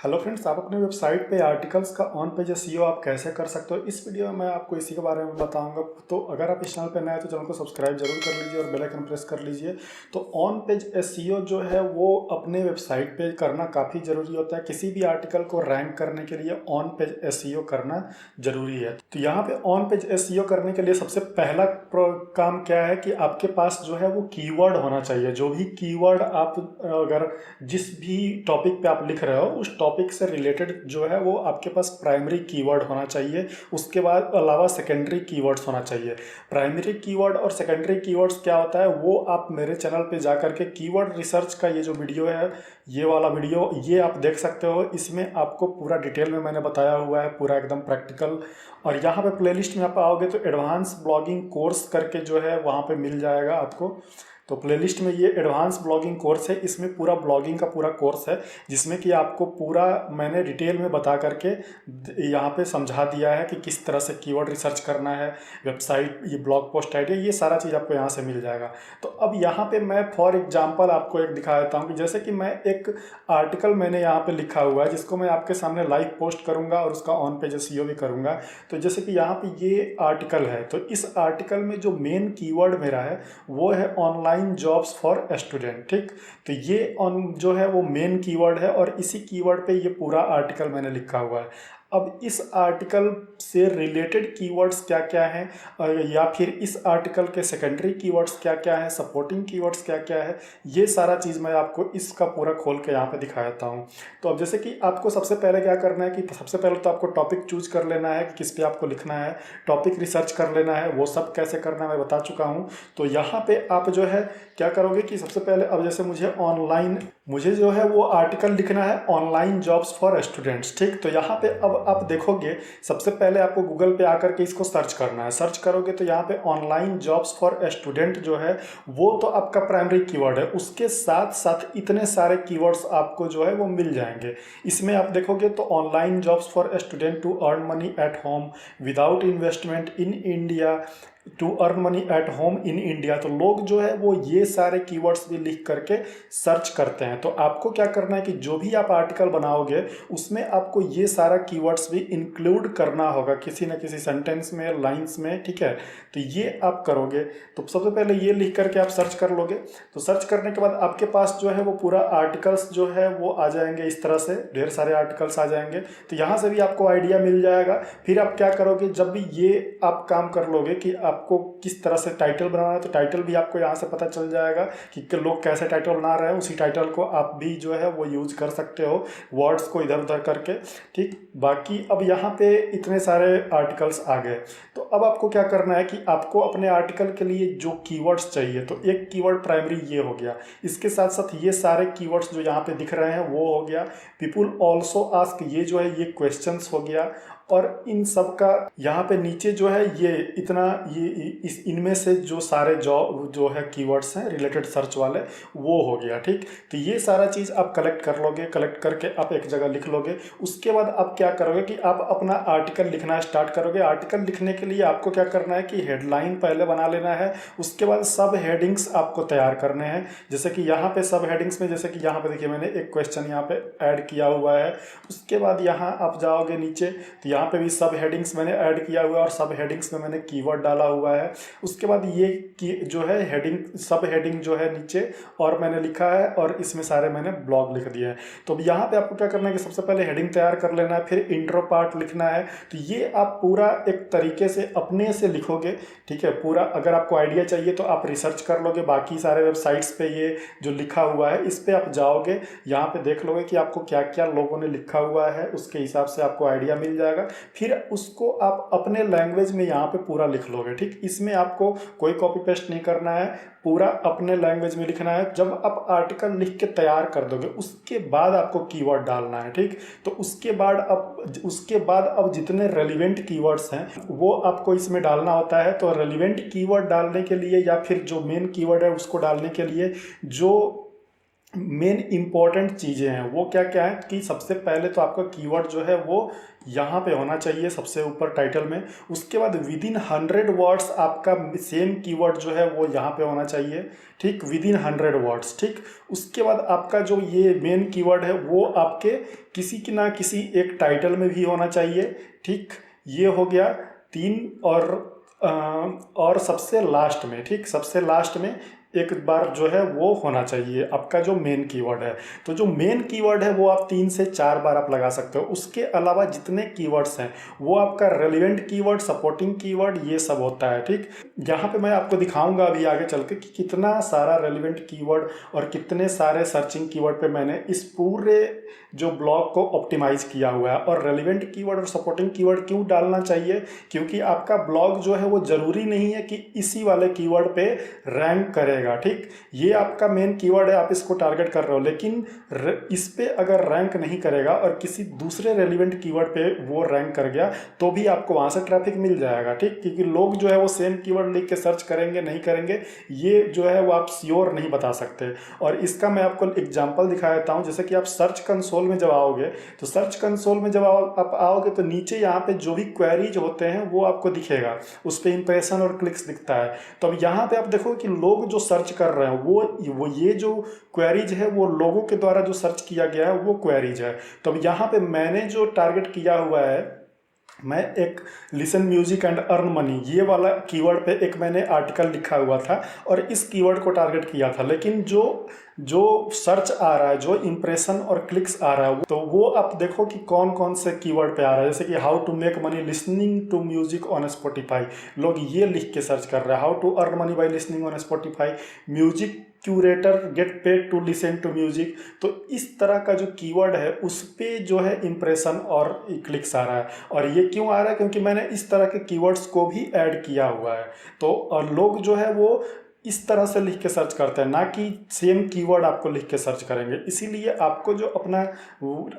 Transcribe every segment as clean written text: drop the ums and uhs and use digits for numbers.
Hello friends, आप अपने website पे आर्टिकल्स का ऑन पेज एसईओ आप कैसे कर सकते हो। इस वीडियो में मैं आपको इसी के बारे में बताऊंगा। तो अगर आप इस चैनल पे नए हैं तो चैनल को सब्सक्राइब जरूर कर लीजिए और बेल आइकन प्रेस कर लीजिए। तो ऑन पेज एसईओ जो है वो अपने वेबसाइट पे करना काफ़ी ज़रूरी होता है। किसी भी आर्टिकल को रैंक करने के लिए ऑन पेज एसईओ करना ज़रूरी है। तो यहाँ पे ऑन पेज एसईओ करने के लिए सबसे पहला काम क्या है कि आपके पास जो है वो कीवर्ड होना चाहिए। जो भी कीवर्ड आप अगर जिस भी टॉपिक पे आप लिख रहे हो उस टॉपिक से रिलेटेड जो है वो आपके पास प्राइमरी कीवर्ड होना चाहिए। उसके बाद अलावा सेकेंडरी कीवर्ड्स होना चाहिए। प्राइमरी कीवर्ड और सेकेंडरी कीवर्ड्स क्या होता है वो आप मेरे चैनल पे जा करके कीवर्ड रिसर्च का ये जो वीडियो है, ये वाला वीडियो ये आप देख सकते हो। इसमें आपको पूरा डिटेल में मैंने बताया हुआ है, पूरा एकदम प्रैक्टिकल। और यहाँ पे प्लेलिस्ट में आप आओगे तो एडवांस ब्लॉगिंग कोर्स करके जो है वहाँ पे मिल जाएगा आपको। तो प्लेलिस्ट में ये एडवांस ब्लॉगिंग कोर्स है, इसमें पूरा ब्लॉगिंग का पूरा कोर्स है जिसमें कि आपको पूरा मैंने डिटेल में बता करके यहाँ पे समझा दिया है कि किस तरह से कीवर्ड रिसर्च करना है, वेबसाइट, ये ब्लॉग पोस्ट आइडिया, ये सारा चीज़ आपको यहाँ से मिल जाएगा। तो अब यहाँ पे मैं फॉर एग्जांपल आपको एक दिखा देता हूँ कि जैसे कि मैं एक आर्टिकल मैंने यहाँ पे लिखा हुआ है जिसको मैं आपके सामने लाइव पोस्ट करूँगा और उसका ऑन पेज एसईओ भी करूँगा। तो जैसे कि यहाँ पे ये आर्टिकल है, तो इस आर्टिकल में जो मेन कीवर्ड मेरा है वो है ऑनलाइन जॉब्स फॉर स्टूडेंट। ठीक, तो ये ऑन जो है वो मेन कीवर्ड है और इसी कीवर्ड पे ये पूरा आर्टिकल मैंने लिखा हुआ है। अब इस आर्टिकल से रिलेटेड कीवर्ड्स क्या क्या हैं या फिर इस आर्टिकल के सेकेंडरी कीवर्ड्स क्या क्या हैं, सपोर्टिंग कीवर्ड्स क्या क्या है, ये सारा चीज़ मैं आपको इसका पूरा खोल के यहाँ पे दिखा देता हूँ। तो अब जैसे कि आपको सबसे पहले क्या करना है कि सबसे पहले तो आपको टॉपिक चूज कर लेना है कि किस पे आपको लिखना है, टॉपिक रिसर्च कर लेना है। वो सब कैसे करना है मैं बता चुका हूँ। तो यहाँ पे आप जो है क्या करोगे कि सबसे पहले अब जैसे मुझे जो है वो आर्टिकल लिखना है ऑनलाइन जॉब्स फॉर स्टूडेंट्स। ठीक, तो यहाँ पे अब आप देखोगे सबसे पहले आपको गूगल पे आकर के इसको सर्च करना है। सर्च करोगे तो यहाँ पे ऑनलाइन जॉब्स फॉर स्टूडेंट जो है वो तो आपका प्राइमरी कीवर्ड है। उसके साथ साथ इतने सारे कीवर्ड्स आपको जो है वो मिल जाएंगे। इसमें आप देखोगे तो online jobs for student to earn money at home without investment in India, to earn money at home in India. तो लोग जो है वो ये सारे कीवर्ड्स भी लिख करके सर्च करते हैं। तो आपको क्या करना है कि जो भी आप आर्टिकल बनाओगे उसमें आपको ये सारा कीवर्ड्स भी इंक्लूड करना होगा किसी न किसी सेंटेंस में, लाइंस में। ठीक है, तो ये आप करोगे। तो सबसे पहले ये लिख करके आप सर्च कर लोगे। तो सर्च करने के बाद आपके पास जो है वो पूरा आर्टिकल्स जो है वो आ जाएंगे। इस तरह से ढेर सारे आर्टिकल्स आ जाएंगे। तो यहाँ से भी आपको आइडिया मिल जाएगा। फिर आप क्या करोगे, जब भी ये आप काम कर लोगे कि आपको किस तरह से टाइटल बनाना है, तो टाइटल भी आपको यहाँ से पता चल जाएगा कि लोग कैसे टाइटल बना रहे हैं। उसी टाइटल को आप भी जो है वो यूज कर सकते हो, वर्ड्स को इधर उधर करके। ठीक, बाकी अब यहाँ पे इतने सारे आर्टिकल्स आ गए। तो अब आपको क्या करना है कि आपको अपने आर्टिकल के लिए जो कीवर्ड्स चाहिए, तो एक कीवर्ड प्राइमरी ये हो गया। इसके साथ साथ ये सारे कीवर्ड्स जो यहाँ पे दिख रहे हैं वो हो गया। पीपुल ऑल्सो आस्क, ये जो है ये क्वेश्चंस हो गया। और इन सब का यहाँ पे नीचे जो है ये इतना इस इनमें से जो सारे जो है कीवर्ड्स हैं रिलेटेड सर्च वाले वो हो गया। ठीक, तो ये सारा चीज़ आप कलेक्ट कर लोगे, कलेक्ट करके आप एक जगह लिख लोगे। उसके बाद आप क्या करोगे कि आप अपना आर्टिकल लिखना स्टार्ट करोगे। आर्टिकल लिखने के लिए आपको क्या करना है कि हेडलाइन पहले बना लेना है। उसके बाद सब हेडिंग्स आपको तैयार करने हैं। जैसे कि यहाँ पे सब हेडिंग्स में, जैसे कि यहाँ पे देखिए मैंने एक क्वेश्चन यहाँ पे ऐड किया हुआ है। उसके बाद यहाँ आप जाओगे नीचे तो यहाँ पे भी सब हेडिंग्स मैंने ऐड किया हुआ है और सब हेडिंग्स में मैंने कीवर्ड डाला हुआ है। उसके बाद ये की जो है हेडिंग, सब हेडिंग जो है नीचे और मैंने लिखा है और इसमें सारे मैंने ब्लॉग लिख दिए हैं। तो अब यहाँ पे आपको क्या करना है कि सबसे पहले हेडिंग तैयार कर लेना है, फिर इंट्रो पार्ट लिखना है। तो ये आप पूरा एक तरीके से अपने से लिखोगे। ठीक है, पूरा अगर आपको आइडिया चाहिए तो आप रिसर्च कर लोगे बाकी सारे वेबसाइट्स पे। ये जो लिखा हुआ है इस पे आप जाओगे, यहाँ पे देख लोगे कि आपको क्या क्या लोगों ने लिखा हुआ है, उसके हिसाब से आपको आइडिया मिल जाएगा। फिर उसको आप अपने लैंग्वेज में यहाँ पे पूरा लिख लोगे। ठीक, इसमें आपको कोई कॉपी पेस्ट नहीं करना है, पूरा अपने लैंग्वेज में लिखना है। जब आप आर्टिकल लिख के तैयार कर दोगे उसके बाद आपको कीवर्ड डालना है। ठीक, तो उसके बाद अब जितने रेलिवेंट कीवर्ड्स हैं वो आपको इसमें डालना होता है। तो रेलिवेंट कीवर्ड डालने के लिए या फिर जो मेन कीवर्ड है उसको डालने के लिए जो मेन इंपॉर्टेंट चीज़ें हैं वो क्या क्या है कि सबसे पहले तो आपका कीवर्ड जो है वो यहाँ पे होना चाहिए सबसे ऊपर टाइटल में। उसके बाद विद इन 100 वर्ड्स आपका सेम कीवर्ड जो है वो यहाँ पे होना चाहिए, ठीक, विद इन 100 वर्ड्स, ठीक। उसके बाद आपका जो ये मेन कीवर्ड है वो आपके किसी की ना किसी एक टाइटल में भी होना चाहिए, ठीक। ये हो गया 3। और सबसे लास्ट में, ठीक, सबसे लास्ट में एक बार जो है वो होना चाहिए आपका जो मेन कीवर्ड है। तो जो मेन कीवर्ड है वो आप 3 से 4 बार आप लगा सकते हो। उसके अलावा जितने कीवर्ड्स हैं वो आपका रेलिवेंट कीवर्ड, सपोर्टिंग कीवर्ड, ये सब होता है, ठीक। यहाँ पे मैं आपको दिखाऊंगा अभी आगे चल के कि कितना सारा रेलिवेंट कीवर्ड और कितने सारे सर्चिंग कीवर्ड पे मैंने इस पूरे जो ब्लॉग को ऑप्टिमाइज किया हुआ है। और रेलिवेंट कीवर्ड और सपोर्टिंग कीवर्ड क्यों डालना चाहिए, क्योंकि आपका ब्लॉग जो है वो ज़रूरी नहीं है कि इसी वाले कीवर्ड पे रैंक करेगा, ठीक। ये आपका मेन कीवर्ड है, आप इसको टारगेट कर रहे हो, लेकिन इस पे अगर रैंक नहीं करेगा और किसी दूसरे रेलिवेंट कीवर्ड पे वो रैंक कर गया तो भी आपको वहाँ से ट्रैफिक मिल जाएगा, ठीक। क्योंकि लोग जो है वो सेम कीवर्ड लिख के सर्च करेंगे नहीं करेंगे ये जो है वो आप श्योर नहीं बता सकते। और इसका मैं आपको एग्जांपल दिखा देता हूँ। जैसे कि आप सर्च कंसोल में जब आओगे तो सर्च कंसोल में जब आप आओगे तो नीचे यहाँ पे जो भी क्वेरीज होते हैं वो आपको दिखेगा, उस पर इंप्रेशन और क्लिक्स दिखता है। तो अब यहाँ पे आप देखो कि लोग जो सर्च कर रहे हैं वो ये जो क्वेरीज है वो लोगों के द्वारा जो सर्च किया गया है वो क्वेरीज है। तो अब यहाँ पे मैंने जो टारगेट किया हुआ है, मैं एक listen music and earn money ये वाला कीवर्ड पे एक मैंने आर्टिकल लिखा हुआ था और इस कीवर्ड को टारगेट किया था। लेकिन जो जो सर्च आ रहा है, जो इंप्रेशन और क्लिक्स आ रहा है, तो वो आप देखो कि कौन कौन से कीवर्ड पे आ रहा है। जैसे कि how to make money listening to music on Spotify, लोग ये लिख के सर्च कर रहे हैं। How to earn money by listening on Spotify, music curator get paid to listen to music. तो इस तरह का जो कीवर्ड है उस पे जो है इंप्रेशन और क्लिक्स आ रहा है। और ये क्यों आ रहा है, क्योंकि मैंने इस तरह के कीवर्ड्स को भी ऐड किया हुआ है। तो और लोग जो है वो इस तरह से लिख के सर्च करते हैं, ना कि सेम कीवर्ड आपको लिख के सर्च करेंगे। इसीलिए आपको जो अपना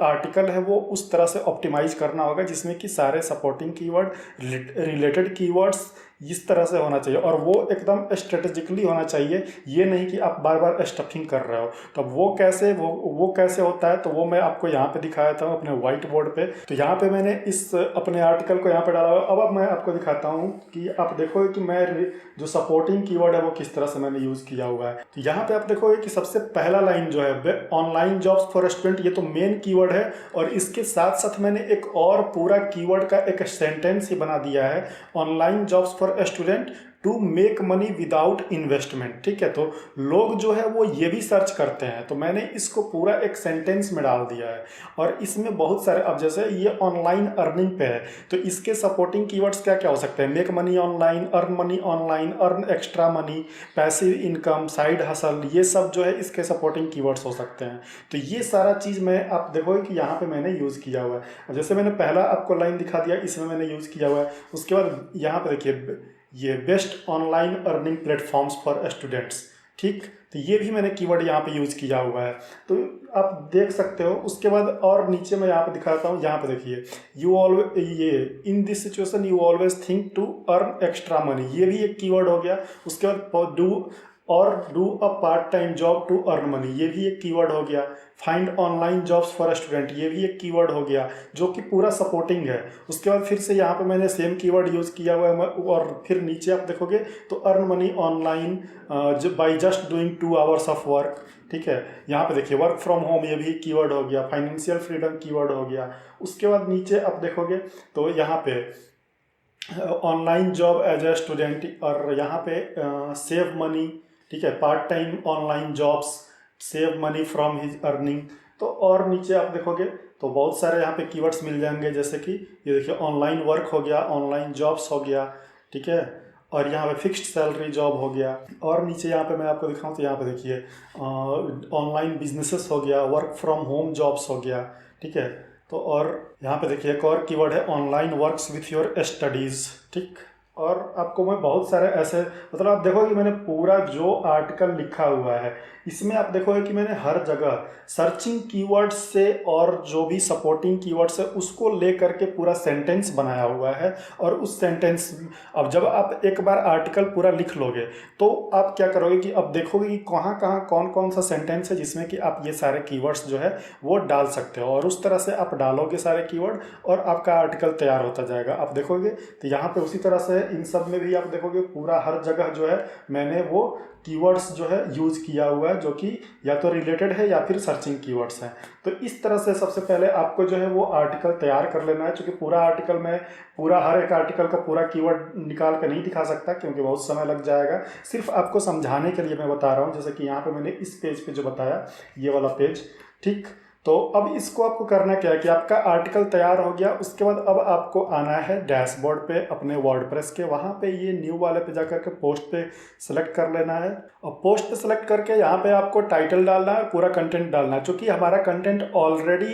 आर्टिकल है वो उस तरह से ऑप्टिमाइज करना होगा जिसमें कि सारे सपोर्टिंग कीवर्ड, रिलेटेड कीवर्ड्स इस तरह से होना चाहिए और वो एकदम स्ट्रेटेजिकली होना चाहिए। ये नहीं कि आप बार बार स्टफिंग कर रहे हो। तो वो कैसे होता है, तो वो मैं आपको यहाँ पे दिखाया था अपने व्हाइट बोर्ड पे। तो यहाँ पे मैंने इस अपने आर्टिकल को यहाँ पे डाला हुआ। अब मैं आपको दिखाता हूँ कि आप देखोगे कि मैं जो सपोर्टिंग कीवर्ड है वो किस तरह से मैंने यूज़ किया हुआ है। तो यहाँ पे आप देखोगे कि सबसे पहला लाइन जो है ऑनलाइन जॉब्स फॉर स्टूडेंट, ये तो मेन कीवर्ड है और इसके साथ साथ मैंने एक और पूरा कीवर्ड का एक सेंटेंस ही बना दिया है, online jobs for student to make money without investment, ठीक है। तो लोग जो है वो ये भी सर्च करते हैं, तो मैंने इसको पूरा एक सेंटेंस में डाल दिया है। और इसमें बहुत सारे, अब जैसे ये ऑनलाइन अर्निंग पे है तो इसके सपोर्टिंग कीवर्ड्स क्या क्या हो सकते हैं, make money online, earn money online, earn extra money, passive income, side hustle, ये सब जो है इसके सपोर्टिंग कीवर्ड्स हो सकते हैं। तो ये सारा चीज़ मैं आप देखोगे कि यहाँ पे मैंने यूज़ किया हुआ है। जैसे मैंने पहला आपको लाइन दिखा दिया, इसमें मैंने यूज़ किया हुआ है। उसके बाद यहाँ पे देखिए ये best online earning platforms for students, ठीक। तो ये भी मैंने कीवर्ड यहाँ पे यूज़ किया हुआ है, तो आप देख सकते हो। उसके बाद और नीचे मैं यहाँ पे दिखाता हूँ, यहाँ पे देखिए यू ऑलवेज, ये in this situation you always think to earn extra money, ये भी एक कीवर्ड हो गया। उसके बाद do a part time job to earn money, ये भी एक कीवर्ड हो गया। Find online jobs for student, ये भी एक कीवर्ड हो गया जो कि पूरा सपोर्टिंग है। उसके बाद फिर से यहाँ पे मैंने सेम कीवर्ड यूज़ किया हुआ है और फिर नीचे आप देखोगे तो earn money online by just doing 2 hours of work, ठीक है। यहाँ पे देखिए वर्क फ्रॉम होम, ये भी कीवर्ड हो गया। फाइनेंशियल फ्रीडम कीवर्ड हो गया। उसके बाद नीचे आप देखोगे तो यहाँ पे online job as a student और यहाँ पे सेव मनी, ठीक है, part time online jobs, save money from his earning. तो और नीचे आप देखोगे तो बहुत सारे यहाँ पे कीवर्ड्स मिल जाएंगे, जैसे कि ये देखिए ऑनलाइन वर्क हो गया, ऑनलाइन जॉब्स हो गया, ठीक है। और यहाँ पे फिक्स्ड सैलरी जॉब हो गया। और नीचे यहाँ पे मैं आपको दिखाऊँ तो यहाँ पे देखिए ऑनलाइन बिजनेसेस हो गया, वर्क फ्रॉम होम जॉब्स हो गया, ठीक है। तो और यहाँ पे देखिए एक और कीवर्ड है online works with your studies, ठीक। और आपको मैं बहुत सारे ऐसे, मतलब आप देखोगे मैंने पूरा जो आर्टिकल लिखा हुआ है इसमें आप देखोगे कि मैंने हर जगह सर्चिंग कीवर्ड्स से और जो भी सपोर्टिंग कीवर्ड्स है उसको ले करके पूरा सेंटेंस बनाया हुआ है। और उस सेंटेंस, अब जब आप एक बार आर्टिकल पूरा लिख लोगे तो आप क्या करोगे कि अब देखोगे कि कहाँ कहाँ कौन कौन सा सेंटेंस है जिसमें कि आप ये सारे कीवर्ड्स जो है वो डाल सकते हो, और उस तरह से आप डालोगे सारे कीवर्ड और आपका आर्टिकल तैयार होता जाएगा। आप देखोगे तो यहाँ पे उसी तरह से इन सब में भी आप देखोगे पूरा हर जगह जो है मैंने वो कीवर्ड्स जो है यूज किया हुआ है, जो कि या तो रिलेटेड है या फिर सर्चिंग कीवर्ड्स हैं। तो इस तरह से सबसे पहले आपको जो है वो आर्टिकल तैयार कर लेना है, क्योंकि पूरा आर्टिकल में पूरा हर एक आर्टिकल का पूरा कीवर्ड निकाल कर नहीं दिखा सकता क्योंकि बहुत समय लग जाएगा। सिर्फ आपको समझाने के लिए मैं बता रहा हूँ, जैसे कि यहाँ पे मैंने इस पेज पे जो बताया ये वाला पेज, ठीक। तो अब इसको आपको करना क्या है कि आपका आर्टिकल तैयार हो गया, उसके बाद अब आपको आना है डैशबोर्ड पे अपने वर्डप्रेस के, वहाँ पे ये न्यू वाले पे जाकर के पोस्ट पे सेलेक्ट कर लेना है। और पोस्ट पे सेलेक्ट करके यहाँ पे आपको टाइटल डालना है, पूरा कंटेंट डालना है। चूँकि हमारा कंटेंट ऑलरेडी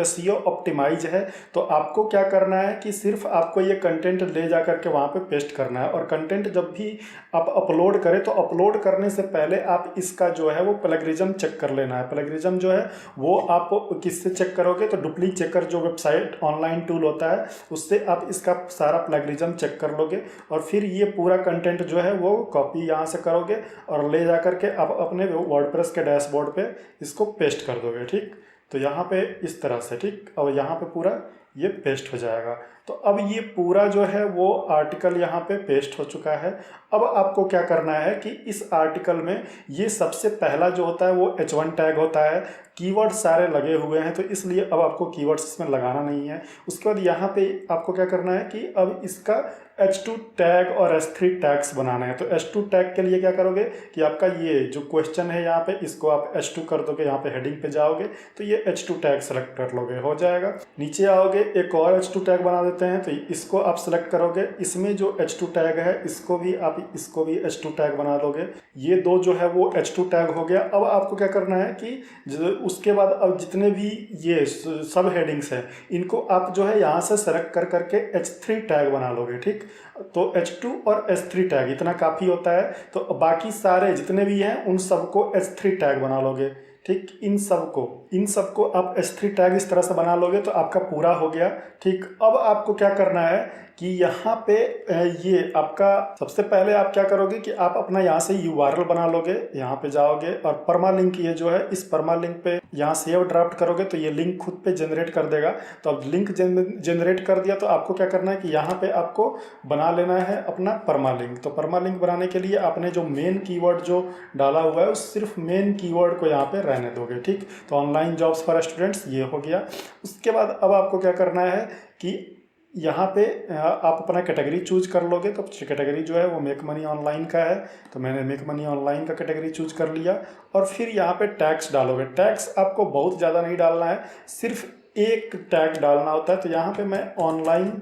एसईओ ऑप्टिमाइज है तो आपको क्या करना है कि सिर्फ आपको ये कंटेंट ले जा करके वहाँ पे पेस्ट करना है। और कंटेंट जब भी आप अपलोड करें तो अपलोड करने से पहले आप इसका जो है वो प्लेगरिज्म चेक कर लेना है। प्लेगरिज्म जो है वो आप किससे चेक करोगे, तो डुप्ली चेकर जो वेबसाइट ऑनलाइन टूल होता है उससे आप इसका सारा प्लेगरिज्म चेक कर लोगे। और फिर ये पूरा कंटेंट जो है वो कॉपी यहाँ से करोगे और ले जा करके आप अपने वर्डप्रेस के डैशबोर्ड पे इसको पेस्ट कर दोगे, ठीक। तो यहाँ पे इस तरह से, ठीक। और यहाँ पे पूरा ये पेस्ट हो जाएगा। तो अब ये पूरा जो है वो आर्टिकल यहाँ पे पेस्ट हो चुका है। अब आपको क्या करना है कि इस आर्टिकल में ये सबसे पहला जो होता है वो H1 टैग होता है। कीवर्ड सारे लगे हुए हैं तो इसलिए अब आपको कीवर्ड्स इसमें लगाना नहीं है। उसके बाद यहाँ पे आपको क्या करना है कि अब इसका H2 टैग और H3 टैग्स बनाना है। तो H2 टैग के लिए क्या करोगे कि आपका ये जो क्वेश्चन है यहाँ पे इसको आप H2 कर दोगे, यहाँ पे हेडिंग पे जाओगे तो ये H2 टैग सेलेक्ट कर लोगे, हो जाएगा। नीचे आओगे एक और H2 टैग बना देते हैं तो इसको आप सेलेक्ट करोगे। इसमें जो H2 टैग है इसको भी H2 टैग बना दोगे। ये दो जो है वो H2 टैग हो गया। अब आपको क्या करना है कि उसके बाद अब जितने भी ये सब हेडिंग्स हैं इनको आप जो है यहाँ से सेलेक्ट कर करके H3 टैग बना लोगे, ठीक। तो H2 और H3 टैग इतना काफ़ी होता है। तो बाकी सारे जितने भी हैं उन सबको H3 टैग बना लोगे, ठीक। इन सबको आप H3 टैग इस तरह से बना लोगे तो आपका पूरा हो गया, ठीक। अब आपको क्या करना है कि यहाँ पे ये आपका सबसे पहले आप क्या करोगे कि आप अपना यहाँ से URL बना लोगे, यहाँ पे जाओगे और परमा लिंक ये जो है इस परमा लिंक पे यहाँ सेव ड्राफ्ट करोगे तो ये लिंक खुद पे जनरेट कर देगा। तो अब लिंक जनरेट कर दिया तो आपको क्या करना है कि यहाँ पे आपको बना लेना है अपना परमा लिंक। तो परमा लिंक बनाने के लिए आपने जो मेन कीवर्ड जो डाला हुआ है उस सिर्फ मेन कीवर्ड को यहाँ पे रहने दोगे, ठीक। तो ऑनलाइन जॉब्स फॉर स्टूडेंट्स ये हो गया। उसके बाद अब आपको क्या करना है कि यहाँ पे आप अपना कैटेगरी चूज कर लोगे। तो कैटेगरी जो है वो मेक मनी ऑनलाइन का है तो मैंने मेक मनी ऑनलाइन का कैटेगरी चूज कर लिया। और फिर यहाँ पे टैग्स डालोगे। टैग्स आपको बहुत ज़्यादा नहीं डालना है, सिर्फ एक टैग डालना होता है। तो यहाँ पे मैं ऑनलाइन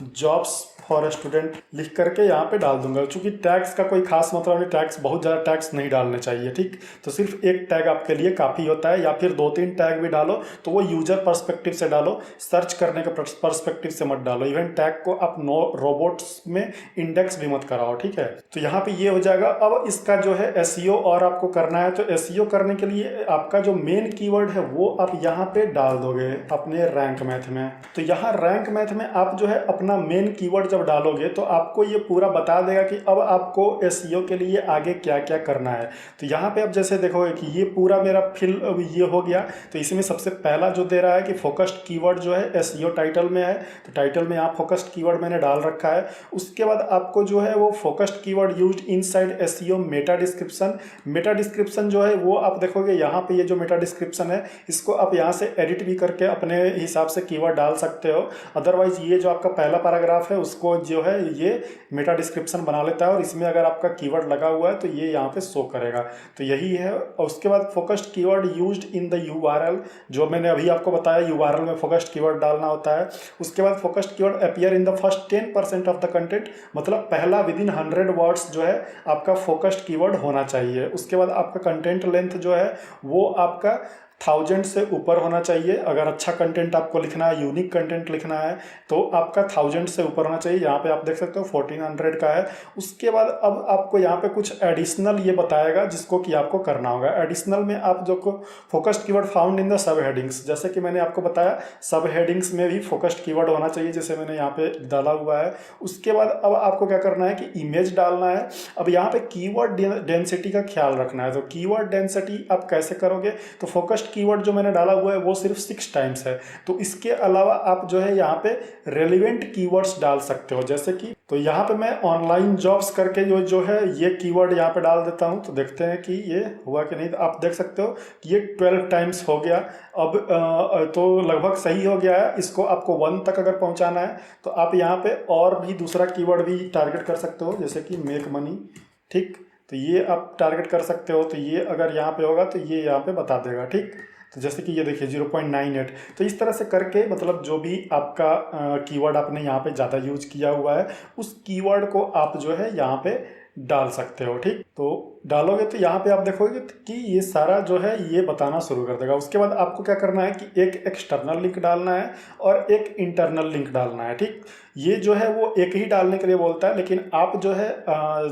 जॉब्स फॉर स्टूडेंट लिख करके यहाँ पे डाल दूंगा। चूंकि टैग्स का कोई खास मतलब नहीं, टैग्स बहुत ज़्यादा टैग्स नहीं डालने चाहिए, ठीक। तो सिर्फ एक टैग आपके लिए काफ़ी होता है, या फिर 2-3 टैग भी डालो तो वो यूजर पर्सपेक्टिव से डालो, सर्च करने के पर्सपेक्टिव से मत डालो। इवन टैग को आप रोबोट्स में इंडेक्स भी मत कराओ, ठीक है। तो यहाँ पे ये हो जाएगा। अब इसका जो है एसईओ और आपको करना है। तो एसईओ करने के लिए आपका जो मेन कीवर्ड है वो आप यहाँ पे डाल दोगे अपने रैंक मैथ में। तो यहाँ रैंक मैथ में आप जो है अपना मेन कीवर्ड जब डालोगे तो आपको ये पूरा बता देगा कि अब आपको एसईओ के लिए आगे क्या क्या करना है। तो यहाँ पे आप जैसे देखोगे कि ये पूरा मेरा फिल ये हो गया। तो इसमें सबसे पहला जो दे रहा है कि फोकस्ड कीवर्ड जो है एसईओ टाइटल में है। तो टाइटल में यहाँ फोकस्ड कीवर्ड मैंने डाल रखा है। उसके बाद आपको जो है वो focused keyword used inside SEO Meta description. Meta description जो है वो आप देखोगे यहाँ पे ये जो मेटा डिस्क्रिप्शन है इसको आप यहाँ से एडिट भी करके अपने हिसाब से कीवर्ड डाल सकते हो। अदरवाइज ये जो आपका पहला पैराग्राफ है उसको जो है ये मेटा डिस्क्रिप्शन बना लेता है और इसमें अगर आपका कीवर्ड लगा हुआ है तो ये यहाँ पे शो करेगा। तो यही है। और उसके बाद focused keyword used in the URL, जो मैंने अभी आपको बताया यूआरएल में फोकस्ड कीवर्ड डालना होता है। उसके बाद focused keyword appear in the first 10% of the content, मतलब पहला विदिन 100 वर्ड्स जो है आपका फोकस्ड कीवर्ड होना चाहिए। उसके बाद आपका कंटेंट लेंथ जो है वो आपका 1000 से ऊपर होना चाहिए। अगर अच्छा कंटेंट आपको लिखना है, यूनिक कंटेंट लिखना है, तो आपका 1000 से ऊपर होना चाहिए। यहाँ पे आप देख सकते हो 1400 का है। उसके बाद अब आपको यहाँ पे कुछ एडिशनल ये बताएगा जिसको कि आपको करना होगा। एडिशनल में आप जो focused keyword found in the sub headings, जैसे कि मैंने आपको बताया सब हेडिंग्स में भी फोकस्ड कीवर्ड होना चाहिए, जैसे मैंने यहाँ पे डाला हुआ है। उसके बाद अब आपको क्या करना है कि इमेज डालना है। अब यहाँ पे कीवर्ड डेंसिटी का ख्याल रखना है। तो कीवर्ड डेंसिटी आप कैसे करोगे, तो फोकस्ड कीवर्ड जो मैंने डाला हुआ है वो सिर्फ 6 टाइम्स है। तो इसके अलावा आप जो है यहाँ पे रेलिवेंट कीवर्ड्स डाल सकते हो, जैसे कि तो यहाँ पे मैं ऑनलाइन जॉब्स करके जो है ये कीवर्ड यहाँ पे डाल देता हूँ। तो देखते हैं कि ये हुआ कि नहीं। तो आप देख सकते हो कि ये 12 टाइम्स हो गया। अब तो लगभग सही हो गया है। इसको आपको 1 तक अगर पहुँचाना है तो आप यहाँ पे और भी दूसरा कीवर्ड भी टारगेट कर सकते हो, जैसे कि मेक मनी। ठीक, तो ये आप टारगेट कर सकते हो। तो ये अगर यहाँ पे होगा तो ये यहाँ पे बता देगा। ठीक, तो जैसे कि ये देखिए 0.98। तो इस तरह से करके मतलब जो भी आपका कीवर्ड आपने यहाँ पे ज़्यादा यूज किया हुआ है उस कीवर्ड को आप जो है यहाँ पे डाल सकते हो। ठीक, तो डालोगे तो यहाँ पे आप देखोगे कि ये सारा जो है ये बताना शुरू कर देगा। उसके बाद आपको क्या करना है कि एक एक्सटर्नल लिंक डालना है और एक इंटरनल लिंक डालना है। ठीक, ये जो है वो एक ही डालने के लिए बोलता है, लेकिन आप जो है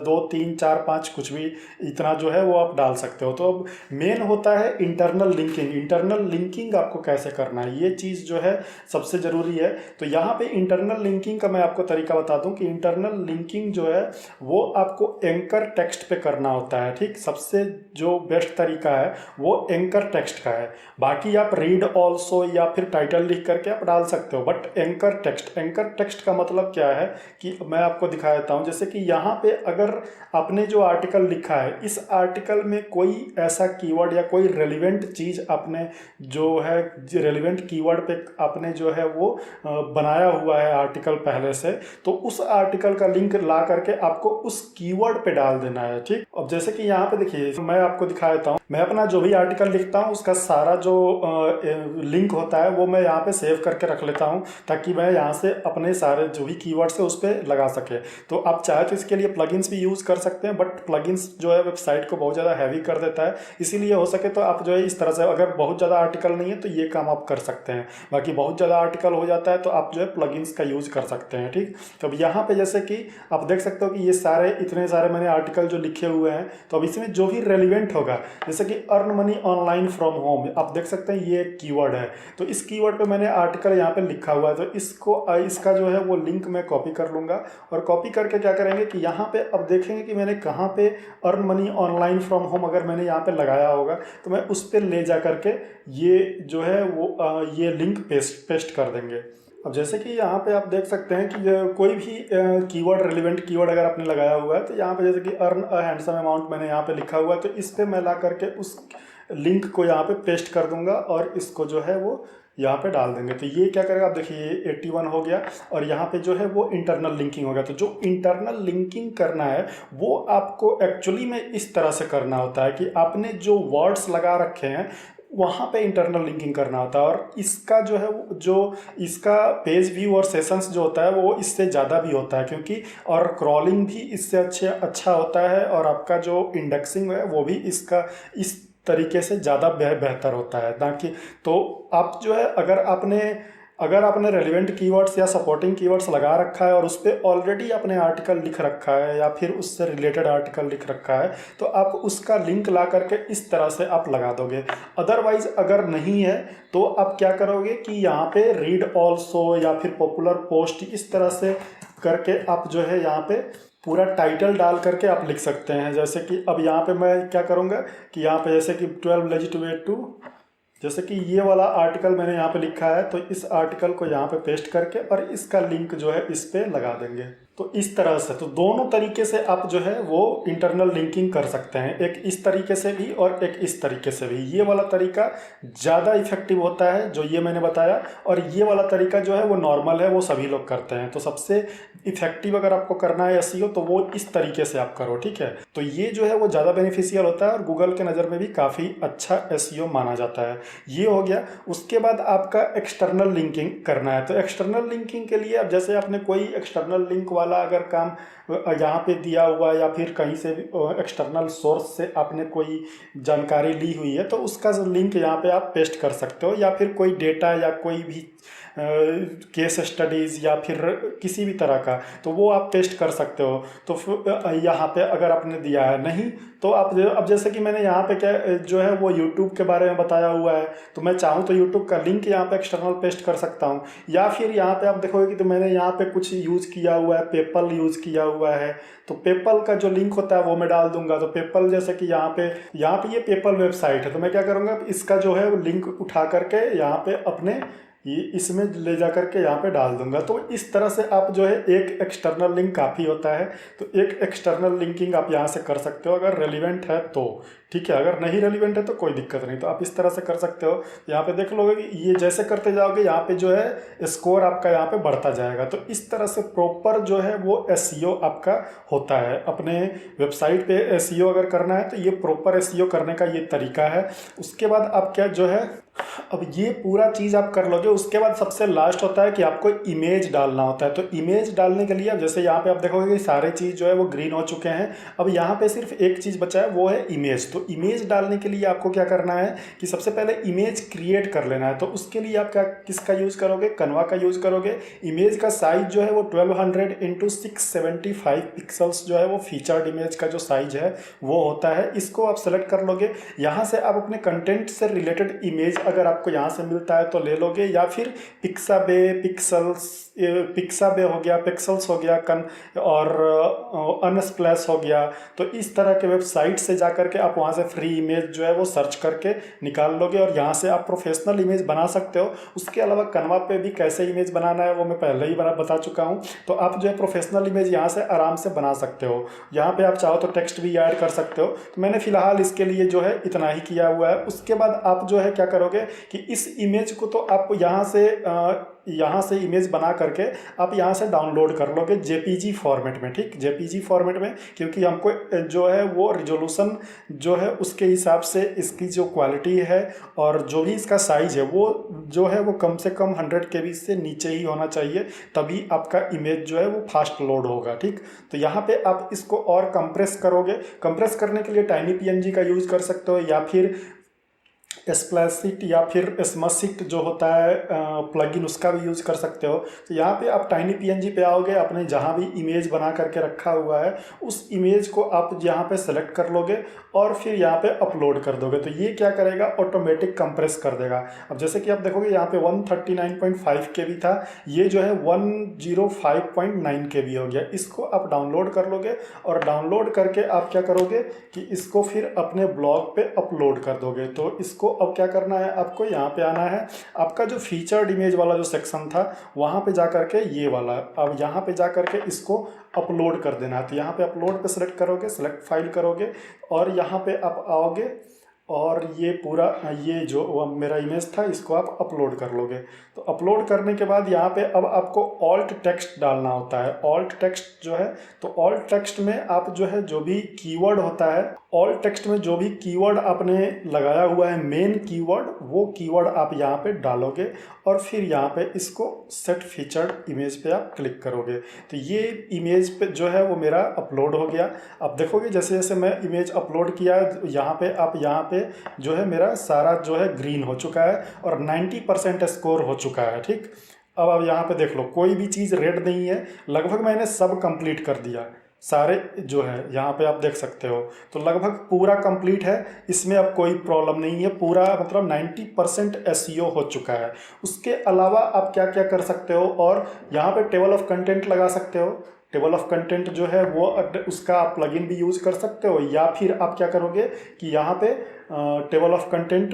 2 3 4 5 कुछ भी इतना जो है वो आप डाल सकते हो। तो अब मेन होता है इंटरनल लिंकिंग। इंटरनल लिंकिंग आपको कैसे करना है, ये चीज़ जो है सबसे ज़रूरी है। तो यहाँ पे इंटरनल लिंकिंग का मैं आपको तरीका बता दूँ कि इंटरनल लिंकिंग जो है वो आपको एंकर टेक्स्ट पे करना होता है। ठीक, सबसे जो बेस्ट तरीका है वो एंकर टेक्स्ट का है। बाकी आप रीड ऑल्सो या फिर टाइटल लिख करके आप डाल सकते हो, बट एंकर टेक्स्ट का मतलब क्या है कि मैं आपको दिखा देता हूँ। जैसे कि यहाँ पे अगर आपने जो आर्टिकल लिखा है इस आर्टिकल में कोई ऐसा कीवर्ड या कोई रेलिवेंट चीज़ आपने जो है रेलिवेंट कीवर्ड पे आपने जो है वो बनाया हुआ है आर्टिकल पहले से, तो उस आर्टिकल का लिंक ला करके आपको उस कीवर्ड पे डाल देना है। ठीक, अब जैसे कि यहाँ पे देखिए मैं आपको दिखा देता हूँ। मैं अपना जो भी आर्टिकल लिखता हूँ उसका सारा जो लिंक होता है वो मैं यहाँ पे सेव करके रख लेता हूँ, ताकि मैं यहाँ से अपने सारे जो भी कीवर्ड्स है उस पर लगा सके। तो आप चाहे तो इसके लिए प्लगइन्स भी यूज़ कर सकते हैं, बट प्लगइन्स जो है वेबसाइट को बहुत ज़्यादा हैवी कर देता है। इसीलिए हो सके तो आप जो है इस तरह से, अगर बहुत ज़्यादा आर्टिकल नहीं है तो ये काम आप कर सकते हैं। बाकी बहुत ज़्यादा आर्टिकल हो जाता है तो आप जो है प्लगइन्स का यूज़ कर सकते हैं। ठीक, तो अब यहाँ पे जैसे कि आप देख सकते हो कि ये सारे इतने सारे मैंने आर्टिकल जो लिखे हुए हैं, तो अब इसमें जो भी रेलिवेंट होगा, जैसे कि earn money online from home, आप देख सकते हैं ये एक कीवर्ड है। तो इस कीवर्ड पे मैंने आर्टिकल यहाँ पे लिखा हुआ है। तो इसका जो है वो लिंक मैं कॉपी कर लूँगा और कॉपी करके क्या करेंगे कि यहाँ पे अब देखेंगे कि मैंने कहाँ पे earn money online from home अगर मैंने यहाँ पे लगाया होगा तो मैं उस पर ले जा करके ये जो है वो ये लिंक पेस्ट कर देंगे। अब जैसे कि यहाँ पे आप देख सकते हैं कि कोई भी कीवर्ड रेलिवेंट कीवर्ड अगर आपने लगाया हुआ है, तो यहाँ पे जैसे कि अर्न अ हैंडसम अमाउंट मैंने यहाँ पे लिखा हुआ है, तो इस पे मैं ला करके उस लिंक को यहाँ पे पेस्ट कर दूंगा और इसको जो है वो यहाँ पे डाल देंगे। तो ये क्या करेगा, आप देखिए 81 हो गया और यहाँ पे जो है वो इंटरनल लिंकिंग हो गया। तो जो इंटरनल लिंकिंग करना है वो आपको एक्चुअली में इस तरह से करना होता है कि आपने जो वर्ड्स लगा रखे हैं वहाँ पे इंटरनल लिंकिंग करना होता है। और इसका जो है जो इसका पेज व्यू और सेशंस जो होता है वो इससे ज़्यादा भी होता है, क्योंकि और क्रॉलिंग भी इससे अच्छा होता है और आपका जो इंडेक्सिंग है वो भी इसका इस तरीके से ज़्यादा बेहतर होता है। ताकि तो आप जो है अगर आपने रेलिवेंट कीवर्ड्स या सपोर्टिंग कीवर्ड्स लगा रखा है और उस पर ऑलरेडी आपने आर्टिकल लिख रखा है या फिर उससे रिलेटेड आर्टिकल लिख रखा है, तो आप उसका लिंक ला करके इस तरह से आप लगा दोगे। अदरवाइज अगर नहीं है तो आप क्या करोगे कि यहाँ पे रीड ऑल्सो या फिर पॉपुलर पोस्ट इस तरह से करके आप जो है यहाँ पे पूरा टाइटल डाल करके आप लिख सकते हैं। जैसे कि अब यहाँ पे मैं क्या करूँगा कि यहाँ पे जैसे कि 12 लेजी टू वेट टू, जैसे कि ये वाला आर्टिकल मैंने यहाँ पे लिखा है, तो इस आर्टिकल को यहाँ पे पेस्ट करके और इसका लिंक जो है इस पे लगा देंगे। तो इस तरह से तो दोनों तरीके से आप जो है वो इंटरनल लिंकिंग कर सकते हैं, एक इस तरीके से भी और एक इस तरीके से भी। ये वाला तरीका ज़्यादा इफेक्टिव होता है जो ये मैंने बताया, और ये वाला तरीका जो है वो नॉर्मल है, वो सभी लोग करते हैं। तो सबसे इफेक्टिव अगर आपको करना है एसईओ तो वो इस तरीके से आप करो, ठीक है। तो ये जो है वो ज़्यादा बेनिफिशियल होता है और गूगल के नज़र में भी काफ़ी अच्छा एसईओ माना जाता है। ये हो गया। उसके बाद आपका एक्सटर्नल लिंकिंग करना है। तो एक्सटर्नल लिंकिंग के लिए अब जैसे आपने कोई एक्सटर्नल लिंक वाला वाला अगर काम यहाँ पे दिया हुआ है या फिर कहीं से एक्सटर्नल सोर्स से आपने कोई जानकारी ली हुई है तो उसका लिंक यहाँ पे आप पेस्ट कर सकते हो, या फिर कोई डेटा या कोई भी केस स्टडीज़ या फिर किसी भी तरह का, तो वो आप पेस्ट कर सकते हो। तो यहाँ पे अगर आपने दिया है नहीं तो आप अब जैसे कि मैंने यहाँ पे क्या जो है वो यूट्यूब के बारे में बताया हुआ है, तो मैं चाहूँ तो यूट्यूब का लिंक यहाँ पे एक्सटर्नल पेस्ट कर सकता हूँ। या फिर यहाँ पे आप देखोगे कि तो मैंने यहाँ पे कुछ यूज़ किया हुआ है, पेपल यूज़ किया हुआ है, तो पेपल का जो लिंक होता है वो मैं डाल दूंगा। तो पेपल जैसे कि यहाँ पे ये पेपल वेबसाइट है, तो मैं क्या करूँगा इसका जो है लिंक उठा करके यहाँ पे अपने ये इसमें ले जा करके यहाँ पे डाल दूंगा। तो इस तरह से आप जो है एक एक्सटर्नल लिंक काफ़ी होता है, तो एक एक्सटर्नल लिंकिंग आप यहाँ से कर सकते हो अगर रेलिवेंट है तो, ठीक है। अगर नहीं रेलिवेंट है तो कोई दिक्कत नहीं, तो आप इस तरह से कर सकते हो। यहाँ पे देख लोगे कि ये जैसे करते जाओगे यहाँ पे जो है स्कोर आपका यहाँ पे बढ़ता जाएगा। तो इस तरह से प्रॉपर जो है वो एसईओ आपका होता है। अपने वेबसाइट पे एसईओ अगर करना है तो ये प्रॉपर एसईओ करने का ये तरीका है। उसके बाद आप क्या जो है अब ये पूरा चीज़ आप कर लोगे, उसके बाद सबसे लास्ट होता है कि आपको इमेज डालना होता है। तो इमेज डालने के लिए अब जैसे यहाँ पे आप देखोगे कि सारे चीज़ जो है वो ग्रीन हो चुके हैं, अब यहाँ पे सिर्फ एक चीज़ बचा है वो है इमेज। तो इमेज डालने के लिए आपको क्या करना है कि सबसे पहले इमेज क्रिएट कर लेना है। तो उसके लिए आप क्या किसका यूज़ करोगे, कन्वा का यूज़ करोगे। इमेज का साइज जो है वो 1200 इंटू 675 पिक्सल्स जो है वो फीचर्ड इमेज का जो साइज है वो होता है। इसको आप सेलेक्ट कर लोगे। यहाँ से आप अपने कंटेंट से रिलेटेड इमेज अगर आपको यहाँ से मिलता है तो ले लोगे, या फिर पिक्साबे हो गया, पिक्सल्स हो गया, और अनस्प्लैश हो गया। तो इस तरह के वेबसाइट से जा करके आप वहाँ से फ्री इमेज जो है वो सर्च करके निकाल लोगे और यहाँ से आप प्रोफेशनल इमेज बना सकते हो। उसके अलावा कन्वा पे भी कैसे इमेज बनाना है वो मैं पहले ही बता चुका हूँ। तो आप जो है प्रोफेशनल इमेज यहाँ से आराम से बना सकते हो। यहाँ पे आप चाहो तो टेक्स्ट भी ऐड कर सकते हो। तो मैंने फिलहाल इसके लिए जो है इतना ही किया हुआ है। उसके बाद आप जो है क्या करोगे कि इस इमेज को तो आप यहाँ से इमेज बना करके आप यहाँ से डाउनलोड कर लोगे जेपीजी फॉर्मेट में, ठीक, जेपीजी फॉर्मेट में, क्योंकि हमको जो है वो रिजोल्यूशन जो है उसके हिसाब से इसकी जो क्वालिटी है और जो भी इसका साइज है वो जो है वो कम से कम 100 KB से नीचे ही होना चाहिए, तभी आपका इमेज जो है वो फास्ट लोड होगा, ठीक। तो यहाँ पे आप इसको और कंप्रेस करोगे। कंप्रेस करने के लिए टाइनी पीएनजी का यूज़ कर सकते हो, या फिर स्प्लैशिट या फिर स्मशिट जो होता है प्लगइन, उसका भी यूज़ कर सकते हो। तो यहाँ पे आप टाइनी पीएनजी पे आओगे, अपने जहाँ भी इमेज बना करके रखा हुआ है उस इमेज को आप यहाँ पे सेलेक्ट कर लोगे और फिर यहाँ पे अपलोड कर दोगे। तो ये क्या करेगा, ऑटोमेटिक कंप्रेस कर देगा। अब जैसे कि आप देखोगे यहाँ पे 139.5 KB था, ये जो है 105.9 KB हो गया। इसको आप डाउनलोड कर लोगे और डाउनलोड करके आप क्या करोगे कि इसको फिर अपने ब्लॉग पे अपलोड कर दोगे। तो इसको अब क्या करना है, आपको यहाँ पे आना है, आपका जो फीचर्ड इमेज वाला जो सेक्शन था वहाँ पे जा करके ये वाला, अब यहाँ पे जा करके इसको अपलोड कर देना है। तो यहाँ पे अपलोड पे सेलेक्ट करोगे, सेलेक्ट फाइल करोगे और यहाँ पे आप आओगे और ये पूरा ये जो मेरा इमेज था इसको आप अपलोड कर लोगे। तो अपलोड करने के बाद यहाँ पे अब आपको ऑल्ट टेक्स्ट डालना होता है। ऑल्ट टेक्स्ट जो है, तो ऑल्ट टेक्स्ट में आप जो है जो भी कीवर्ड होता है, ऑल्ट टेक्स्ट में जो भी कीवर्ड आपने लगाया हुआ है मेन कीवर्ड, वो कीवर्ड आप यहाँ पे डालोगे और फिर यहाँ पे इसको सेट फीचर्ड इमेज पे आप क्लिक करोगे। तो ये इमेज पे जो है वो मेरा अपलोड हो गया। अब देखोगे जैसे जैसे मैं इमेज अपलोड किया यहाँ पे, आप यहाँ पे जो है मेरा सारा जो है ग्रीन हो चुका है और 90% स्कोर हो चुका है, ठीक। अब यहाँ पे देख लो कोई भी चीज़ रेड नहीं है, लगभग मैंने सब कंप्लीट कर दिया, सारे जो है यहाँ पे आप देख सकते हो। तो लगभग पूरा कंप्लीट है, इसमें अब कोई प्रॉब्लम नहीं है, पूरा मतलब 90% एसईओ हो चुका है। उसके अलावा आप क्या क्या कर सकते हो, और यहाँ पे टेबल ऑफ कंटेंट लगा सकते हो। टेबल ऑफ कंटेंट जो है वो उसका आप प्लगइन भी यूज़ कर सकते हो, या फिर आप क्या करोगे कि यहाँ पे टेबल ऑफ कंटेंट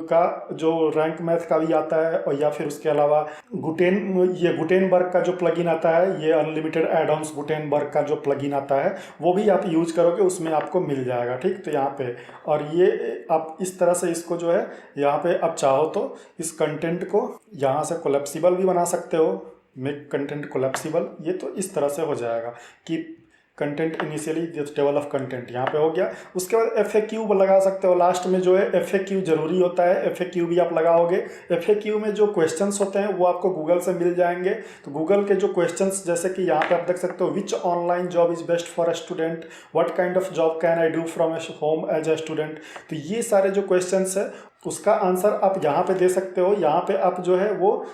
का जो रैंक मैथ का भी आता है, और या फिर उसके अलावा गुटेनबर्ग का जो प्लगइन आता है, ये अनलिमिटेड एड-ऑन्स गुटेनबर्ग का जो प्लगइन आता है वो भी आप यूज करोगे, उसमें आपको मिल जाएगा, ठीक। तो यहाँ पे और ये आप इस तरह से इसको जो है यहाँ पे आप चाहो तो इस कंटेंट को यहाँ से कोलैप्सिबल भी बना सकते हो, मेक कंटेंट कोलैप्सिबल। ये तो इस तरह से हो जाएगा कि content initially table of content यहाँ पे हो गया। उसके बाद FAQ लगा सकते हो लास्ट में, जो है FAQ जरूरी होता है, FAQ भी आप लगाओगे। FAQ में जो क्वेश्चंस होते हैं वो आपको गूगल से मिल जाएंगे। तो गूगल के जो क्वेश्चंस, जैसे कि यहाँ पे आप देख सकते हो, which online job is best for a student, what kind of job can I do from home as a student. तो ये सारे जो क्वेश्चंस है उसका आंसर आप यहाँ पे दे सकते हो। यहाँ पे आप जो है वो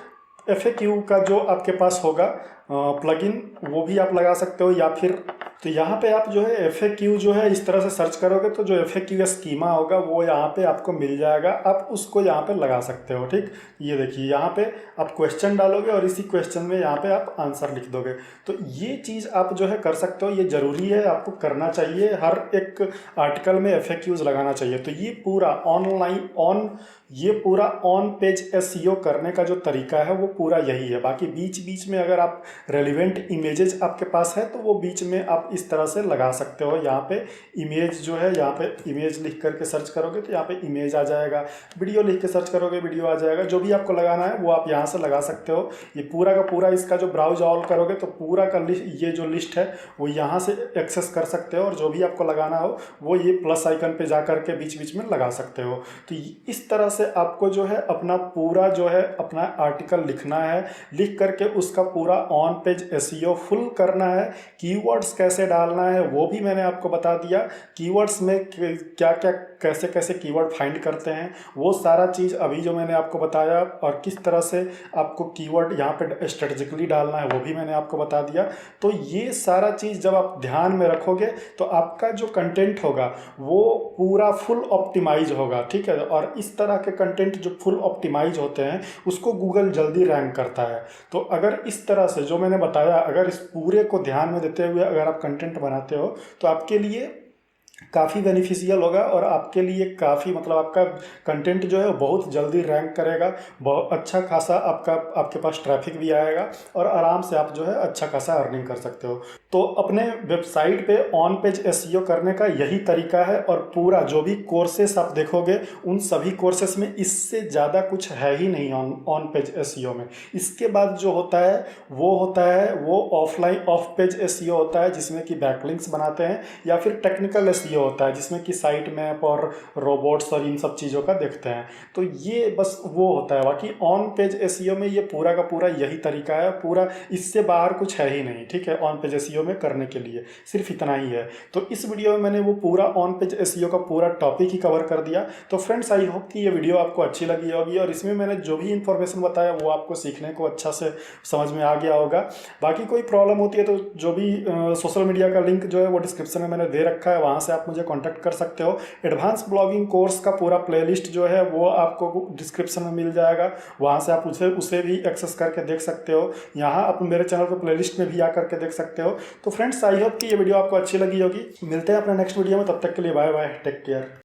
FAQ का जो आपके पास होगा प्लगइन वो भी आप लगा सकते हो, या फिर तो यहाँ पे आप जो है FAQ जो है इस तरह से सर्च करोगे तो जो FAQ का स्कीमा होगा वो यहाँ पे आपको मिल जाएगा, आप उसको यहाँ पे लगा सकते हो। ठीक, ये देखिए यहाँ पे आप क्वेश्चन डालोगे और इसी क्वेश्चन में यहाँ पे आप आंसर लिख दोगे। तो ये चीज़ आप जो है कर सकते हो, ये ज़रूरी है, आपको करना चाहिए। हर एक आर्टिकल में FAQs लगाना चाहिए। तो ये पूरा ऑन पेज SEO करने का जो तरीका है वो पूरा यही है। बाकी बीच बीच में अगर आप रेलिवेंट इमेजेस आपके पास है तो वो बीच में आप इस तरह से लगा सकते हो। यहाँ पे इमेज जो है, यहाँ पे इमेज लिख करके सर्च करोगे तो यहाँ पे इमेज आ जाएगा, वीडियो लिख के सर्च करोगे वीडियो आ जाएगा। जो भी आपको लगाना है वो आप यहाँ से लगा सकते हो। ये पूरा का पूरा इसका जो ब्राउज ऑल करोगे तो पूरा का ये जो लिस्ट है वो यहाँ से एक्सेस कर सकते हो, और जो भी आपको लगाना हो वो ये प्लस आइकन पे जा करके बीच बीच में लगा सकते हो। तो इस तरह से आपको जो है अपना पूरा जो है अपना आर्टिकल लिखना है, लिख करके उसका पूरा ऑन पेज SEO फुल करना है। कीवर्ड्स कैसे डालना है वो भी मैंने आपको बता दिया। कीवर्ड्स में क्या क्या कैसे कैसे कीवर्ड फाइंड करते हैं वो सारा चीज़ अभी जो मैंने आपको बताया, और किस तरह से आपको कीवर्ड यहाँ पे स्ट्रेटेजिकली डालना है वो भी मैंने आपको बता दिया। तो ये सारा चीज़ जब आप ध्यान में रखोगे तो आपका जो कंटेंट होगा वो पूरा फुल ऑप्टिमाइज होगा। ठीक है, और इस तरह के कंटेंट जो फुल ऑप्टिमाइज होते हैं उसको गूगल जल्दी रैंक करता है। तो अगर इस तरह से जो मैंने बताया, अगर इस पूरे को ध्यान में देते हुए अगर आप कंटेंट बनाते हो तो आपके लिए काफ़ी बेनिफिशियल होगा, और आपके लिए काफ़ी मतलब आपका कंटेंट जो है बहुत जल्दी रैंक करेगा। बहुत अच्छा खासा आपके पास ट्रैफिक भी आएगा, और आराम से आप जो है अच्छा खासा अर्निंग कर सकते हो। तो अपने वेबसाइट पे ऑन पेज SEO करने का यही तरीका है, और पूरा जो भी कोर्सेस आप देखोगे उन सभी कोर्सेस में इससे ज़्यादा कुछ है ही नहीं ऑन पेज SEO में। इसके बाद जो होता है वो ऑफलाइन ऑफ पेज SEO होता है, जिसमें कि बैकलिंक्स बनाते हैं, या फिर टेक्निकल SEO होता है जिसमें कि साइट मैप और रोबोट्स और इन सब चीज़ों का देखते हैं। तो ये बस वो होता है। बाकी ऑन पेज SEO में ये पूरा का पूरा यही तरीका है, पूरा इससे बाहर कुछ है ही नहीं। ठीक है, ऑन पेज SEO में करने के लिए सिर्फ इतना ही है। तो इस वीडियो में मैंने वो पूरा ऑन पेज SEO का पूरा टॉपिक ही कवर कर दिया। तो फ्रेंड्स, आई होप कि ये वीडियो आपको अच्छी लगी होगी, और इसमें मैंने जो भी इन्फॉर्मेशन बताया वो आपको सीखने को अच्छा से समझ में आ गया होगा। बाकी कोई प्रॉब्लम होती है तो जो भी सोशल मीडिया का लिंक जो है वो डिस्क्रिप्शन में मैंने दे रखा है, वहाँ से आप मुझे कांटेक्ट कर सकते हो। एडवांस ब्लॉगिंग कोर्स का पूरा प्लेलिस्ट जो है वो आपको डिस्क्रिप्शन में मिल जाएगा, वहाँ से आप उसे भी एक्सेस करके देख सकते हो। यहाँ आप मेरे चैनल पर प्लेलिस्ट में भी आ करके देख सकते हो। तो फ्रेंड्स, आई होप कि ये वीडियो आपको अच्छी लगी होगी। मिलते हैं अपने नेक्स्ट वीडियो में, तब तक के लिए बाय बाय, टेक केयर।